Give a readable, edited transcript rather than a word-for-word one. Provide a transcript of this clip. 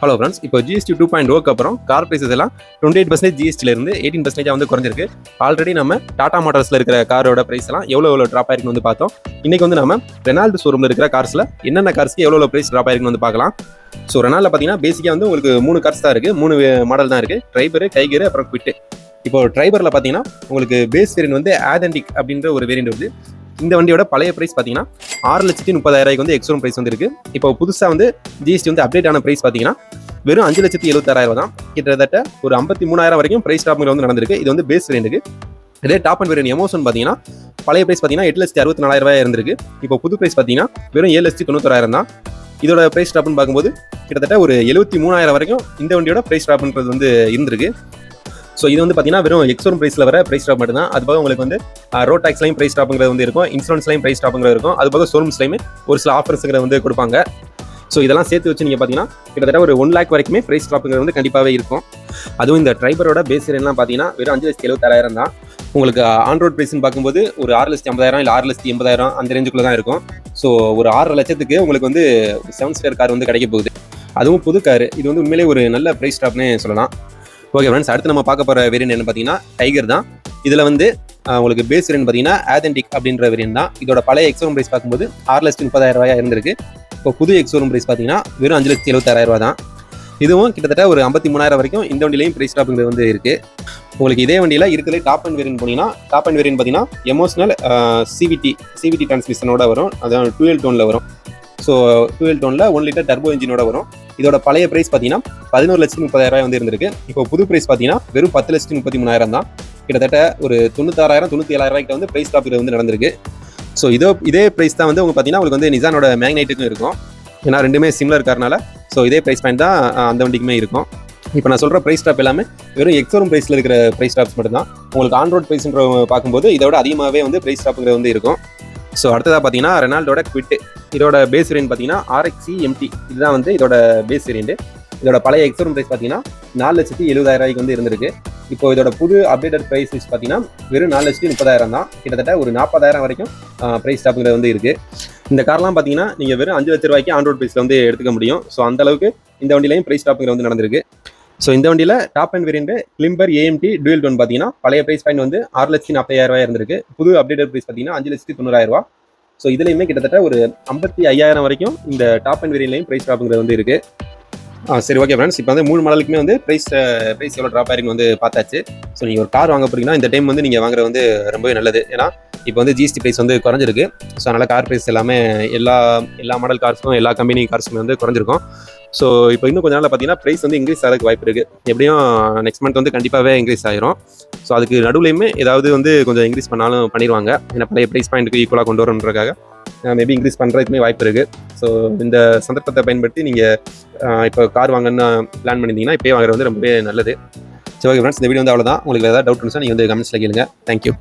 Hello friends, இப்போ GST 2.0க்கு அப்புறம் car prices எல்லாம் 28% ஜிஎஸ்டிலேருந்து 18% வந்து குறைஞ்சிருக்கு. ஆல்ரெடி நம்ம டாடா மோட்டார்ஸில் இருக்கிற காரோட பிரைஸ் எல்லாம் எவ்வளோ ட்ராப் ஆயிருக்குன்னு வந்து பார்த்தோம். இன்னைக்கு வந்து நம்ம ரெனால்டு ஷோரூமில் இருக்கிற கார்ஸில் என்னென்ன கார்ஸ்க்கு எவ்வளோ பிரைஸ் ட்ராப் ஆயிருக்குன்னு வந்து பார்க்கலாம். ஸோ ரெனால்டில் பார்த்தீங்கன்னா பேசிக்காக வந்து உங்களுக்கு 3 கார்ஸ் தான் இருக்குது, 3 மாடல் தான் இருக்குது, ட்ரைபர், கைகர், அப்புறம் குவிட்டு. இப்போ ட்ரைபரில் பார்த்தீங்கன்னா உங்களுக்கு பேஸ் வேரியன்ட் வந்து ஆதென்டிக் அப்படின்ற ஒரு வேரியன்ட் வருது. இந்த வண்டியோட பழைய பிரைஸ் பார்த்தீங்கன்னா 6,30,000 வந்து எக்ஸ்ட்ரா பிரைஸ் வந்து இருக்கு. இப்போ புதுசாக வந்து ஜிஎஸ்டி வந்து அப்டேட் ஆன பிரைஸ் பார்த்தீங்கன்னா வெறும் 5,76,000 தான். கிட்டத்தட்ட ஒரு 53,000 வரைக்கும் பிரைஸ் டாப் வந்து நடந்திருக்கு. இது வந்து பேஸ் வேரியன்ட்டுக்கு. இதே டாப் அண்ட் வேரியன்ட் எமோஷன் பார்த்தீங்கன்னா பழைய பிரைஸ் பார்த்தீங்கன்னா 8,64,000 இருந்திருக்கு. இப்போ புது பிரைஸ் பார்த்தீங்கன்னா வெறும் 7,91,000 தான். இதோட பிரைஸ் டாப்னு பார்க்கும்போது கிட்டத்தட்ட ஒரு 73,000 வரைக்கும் இந்த வண்டியோட பிரைஸ் டாப்ன்றது வந்து இருந்திருக்கு. ஸோ இது வந்து பார்த்தீங்கன்னா வெறும் எக்ஸோரூம் ப்ரைஸில் வர ப்ரைஸ் டாப் மட்டும் தான். அது போக உங்களுக்கு வந்து ரோட் டாக்ஸ்லையும் ப்ரைஸ் டாப்புங்கிறது வந்து இருக்கும், இன்சூரன்ஸ்லையும் ப்ரைஸ் டாப்புங்கிறது இருக்கும். அது போக ஷோரூம்ஸ்லையுமே ஒரு சில ஆஃபர்ஸுங்கிறத வந்து கொடுப்பாங்க. ஸோ இதெல்லாம் சேர்த்து வச்சு நீங்கள் பார்த்தீங்கன்னா கிட்டத்தட்ட ஒரு 1 lakh வரைக்குமே ப்ரைஸ் டாப்புங்கிறது வந்து கண்டிப்பாகவே இருக்கும். அதுவும் இந்த ட்ரைபரோட பேஸ் ரேட்லாம் பார்த்தீங்கன்னா வெறும் 5,76,000 தான். உங்களுக்கு ஆன் ரோட் ப்ரைஸ்ன்னு பார்க்கும்போது ஒரு 6,50,000 இல்லை 6,80,000 அந்த ரேஞ்சுக்குள்ளே தான் இருக்கும். ஸோ ஒரு 6 லட்சத்துக்கு உங்களுக்கு வந்து 7 ஸ்டார் கார் வந்து கிடைக்க போகுது. அதுவும் புது கார். இது வந்து உண்மையிலே ஒரு நல்ல ப்ரைஸ் டாப்னே சொல்லலாம். ஓகே ஃப்ரெண்ட்ஸ், அடுத்து நம்ம பார்க்க போகிற வேரியன்ட் என்ன பார்த்தீங்கன்னா டைகர் தான். இதில் வந்து உங்களுக்கு பேஸ் வேரியன்ட் பார்த்தீங்கன்னா ஆதென்டிக் அப்படின்ற வேரியன்ட் தான். இதோட பழைய எக்ஸோரூம் ப்ரைஸ் பார்க்கும்போது 6,30,000 இருந்திருக்கு. இப்போ புது எக்ஸோரூம் ப்ரைஸ் பார்த்தீங்கன்னா வெறும் 5,76,000 தான். இதுவும் கிட்டத்தட்ட ஒரு 53,000 வரைக்கும் இந்த வண்டியிலையும் ப்ரைஸ் டாப்புங்கிறது வந்து இருக்குது. உங்களுக்கு இதே வண்டியில் இருக்கிறதே டாப் அண்ட் வேரியன்ட் போனீங்கன்னா டாப் அண்ட் வேரியன்ட் பார்த்தீங்கன்னா எமோஷனல் சிவிடி டிரான்ஸ்மிஷனோட வரும். அதான் 12 டோனில் வரும். ஸோ 12 டோனில் 1 லிட்டர் டர்போ இன்ஜினோட வரும். இதோட பழைய பிரைஸ் பார்த்தீங்கன்னா 11,30,000 வந்து இருந்திருக்கு. இப்போ புது பிரைஸ் பார்த்தீங்கன்னா வெறும் 10,33,000 தான். கிட்டத்தட்ட ஒரு 96,000 97,000 வந்து பிரைஸ் டாப் வந்து நடந்திருக்கு. ஸோ இதே பிரைஸ் தான் வந்து பார்த்தீங்கன்னா உங்களுக்கு வந்து நிசானோட மேக்னைட்டுக்கும் இருக்கும். ஏன்னா ரெண்டுமே சிமிலர் காரனால ஸோ இதே பிரைஸ் பாயிண்ட் தான் அந்த வண்டிக்குமே இருக்கும். இப்போ நான் சொல்கிற ப்ரைஸ் டாப் எல்லாமே வெறும் எக்ஸோரூம் ப்ரைஸில் இருக்கிற ப்ரைஸ் டாப்ஸ் மட்டும்தான். உங்களுக்கு ஆன் ரோட் ப்ரைஸ்ன்ற பார்க்கும்போது இதோட அதிகமாகவே வந்து ப்ரைஸ் டாப்புங்கிறது வந்து இருக்கும். ஸோ அடுத்ததாக பார்த்தீங்கன்னா ரெனால்டோட குவிட்டு. இதோட பேஸ் வேரியன்ட் பார்த்தீங்கன்னா RXE MT. இதுதான் வந்து இதோட பேஸ் வேரியன்ட். இதோட பழைய எக்ஸோரூம் ப்ரைஸ் பார்த்தீங்கன்னா 4,70,000 வந்து இருந்திருக்கு. இப்போ இதோட புது அப்டேட்டட் ப்ரைஸ் பார்த்தீங்கன்னா வெறும் 4,30,000 தான். கிட்டத்தட்ட ஒரு 40,000 வரைக்கும் ப்ரைஸ் டாப்புங்கிறது வந்து இருக்குது. இந்த கார்லாம் பார்த்தீங்கன்னா நீங்கள் வெறும் 5 லட்ச ரூபாய்க்கு ஆன் ரோட் ப்ரைஸில் வந்து எடுத்துக்க முடியும். ஸோ அந்த அளவுக்கு இந்த வண்டியிலையும் ப்ரைஸ் டாப்புங்கிறது வந்து நடந்திருக்கு. ஸோ இந்த வண்டியில் டாப் அண்ட் வேரியன்ட் கிளிம்பர் AMT டூயல் டோன் பார்த்தீங்கன்னா பழைய ப்ரைஸ் பாயிண்ட் வந்து 6,40,000 இருந்திருக்கு. புது அப்டேட்டட் ப்ரைஸ் பார்த்தீங்கன்னா 5,90,000. ஸோ இதுலையுமே கிட்டத்தட்ட ஒரு 55,000 வரைக்கும் இந்த டாப் அண்ட் வேரியன்ட்லையும் ப்ரைஸ் ட்ராப்புங்கிறது வந்து இருக்குது. சரி, ஓகே ஃப்ரெண்ட்ஸ், இப்போ வந்து 3 மாடலுக்குமே வந்து ப்ரைஸ் எவ்வளோ ட்ராப் ஆயிருக்குன்னு வந்து பார்த்தாச்சு. ஸோ நீங்கள் ஒரு கார் வாங்க போறீங்கன்னா இந்த டைம் வந்து நீங்கள் வாங்குறது வந்து ரொம்பவே நல்லது. ஏன்னா இப்போ வந்து ஜிஎஸ்டி ப்ரைஸ் வந்து குறைஞ்சிருக்கு. ஸோ அதனால் கார் ப்ரைஸ் எல்லாமே எல்லா மாடல் கார்ஸும் எல்லா கம்பெனி கார்ஸுமே வந்து குறைஞ்சிருக்கும். ஸோ இப்போ இன்னும் கொஞ்ச நாள் பார்த்தீங்கன்னா ப்ரைஸ் வந்து இன்க்ரீஸ் ஆகிறதுக்கு வாய்ப்பு இருக்குது. எப்படியும் நெக்ஸ்ட் மந்த் வந்து கண்டிப்பாகவே இன்க்ரீஸ் ஆயிரும். ஸோ அதுக்கு நடுவுலையுமே ஏதாவது வந்து கொஞ்சம் இன்க்ரீஸ் பண்ணாலும் பண்ணிடுவாங்க. ஏன்னா பழைய ப்ரைஸ் பாயிண்ட்டுக்கு ஈக்குவலாக கொண்டு வரணுன்றக்காக மேபி இன்க்ரீஸ் பண்ணுறதுக்குமே வாய்ப்பு இருக்குது. ஸோ இந்த சந்தர்ப்பத்தை பயன்படுத்தி நீங்கள் இப்போ கார் வாங்கன்னு பிளான் பண்ணியிருந்தீங்கன்னா இப்போயே வாங்குறது வந்து ரொம்பவே நல்லது. சரி, ஓகே ஃப்ரெண்ட்ஸ், இந்த வீடியோ வந்து அவ்வளோதான். உங்களுக்கு ஏதாவது டவுட் இருந்துச்சுன்னா நீங்கள் வந்து கமெண்ட்ஸில் கேளுங்க. தேங்க்யூ.